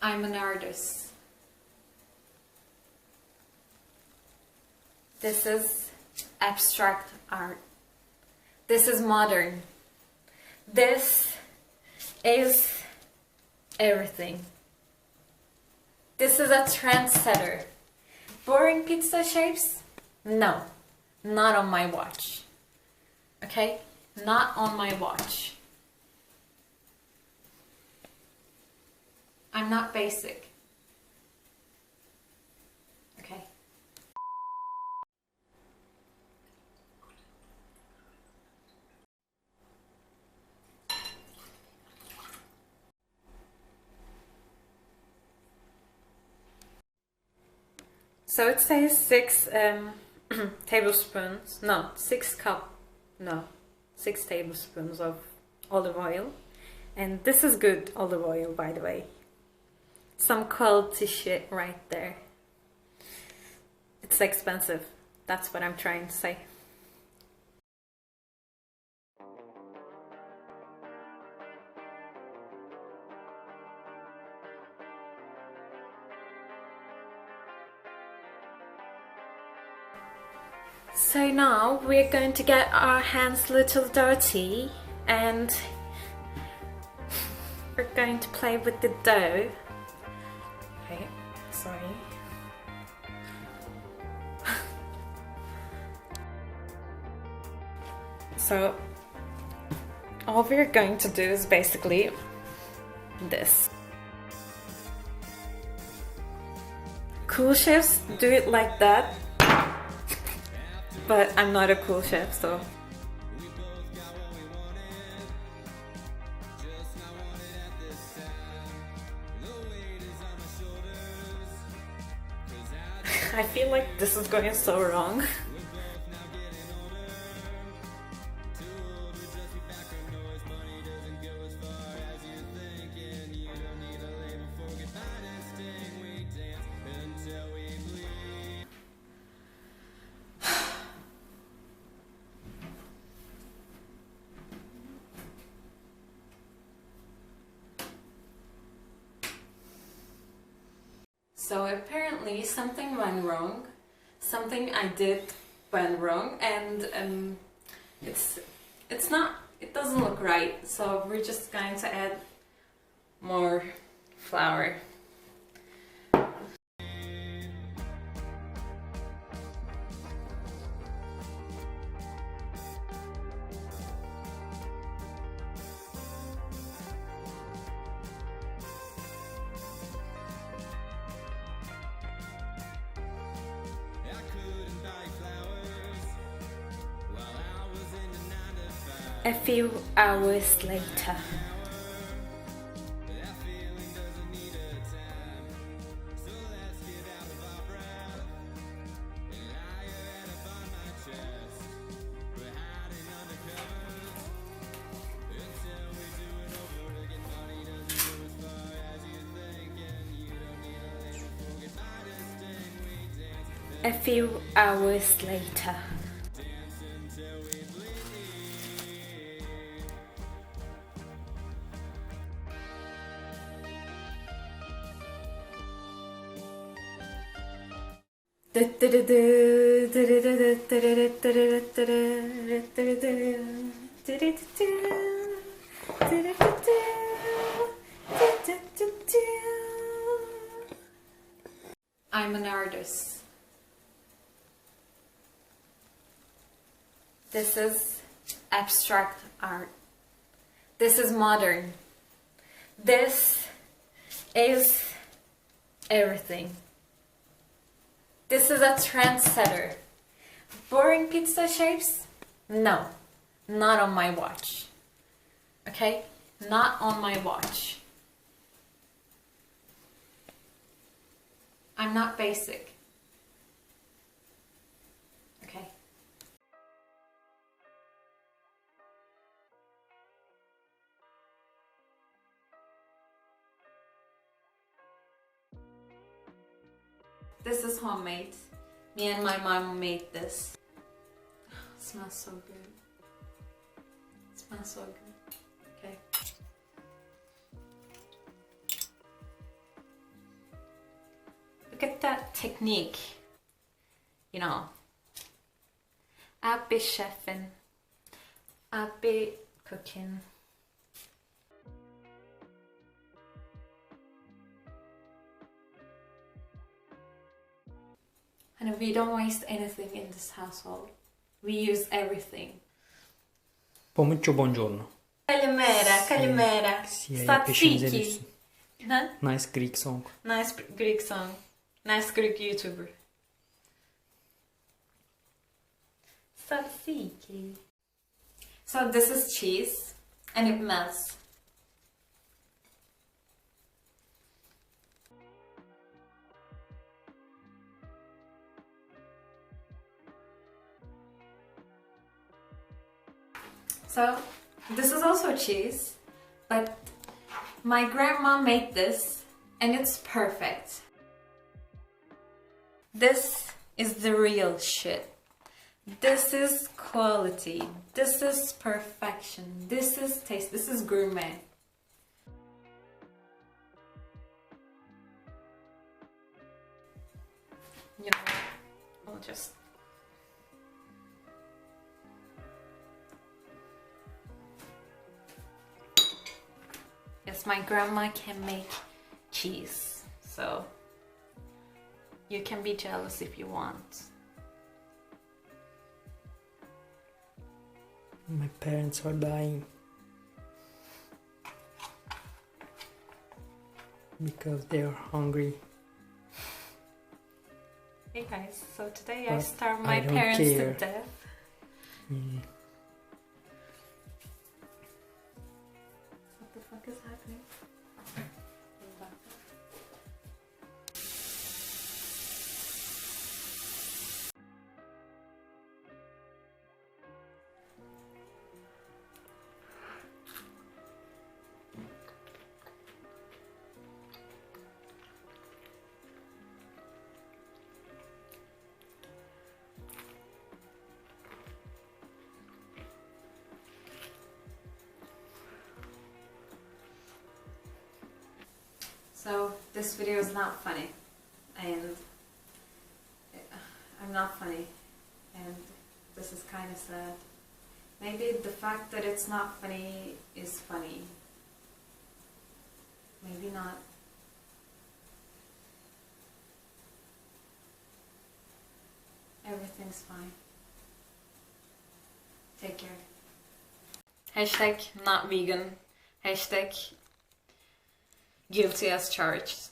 I'm an artist. This is abstract art. This is modern. This is everything. This is a trendsetter. Boring pizza shapes? No, not on my watch. Okay? Not on my watch. I'm not basic. Okay? So it says 6 tablespoons, no, 6 cup, no, 6 tablespoons of olive oil. And this is good olive oil, by the way. Some quality shit right there. It's expensive. That's what I'm trying to say. So now we're going to get our hands a little dirty and we're going to play with the dough. Okay, sorry. So all we're going to do is basically this. Cool chefs do it like that, but I'm not a cool chef, so I feel like this is going so wrong. So apparently something went wrong, something I did went wrong, and it doesn't look right. So we're just going to add more flour. A few hours later. A few hours later. I'm an artist. This is abstract art. This is modern. This is everything. This is a trendsetter. Boring pizza shapes? No, not on my watch. Okay? Not on my watch. I'm not basic. Okay? This is homemade. Me and my mom made this. It smells so good. It smells so good. Okay. Look at that technique. You know, I'll be chefing, I'll be cooking. And we don't waste anything in this household. We use everything. Pomeriggio, buongiorno. Kalimera, kalimera. Statsiki. Huh? Nice Greek song. Nice Greek song. Nice Greek YouTuber. Tzatziki. So this is cheese and it melts. So this is also cheese, but my grandma made this and it's perfect. This is the real shit. This is quality. This is perfection. This is taste. This is gourmet. You know, I'll just... Yes, my grandma can make cheese, so you can be jealous if you want. My parents are dying because they are hungry. Hey guys, so today But I starved I my don't parents care. to death. What the fuck is happening? So this video is not funny, and I'm not funny, and this is kind of sad. Maybe the fact that it's not funny is funny. Maybe not. Everything's fine. Take care. Hashtag not vegan. Hashtag guilty as charged.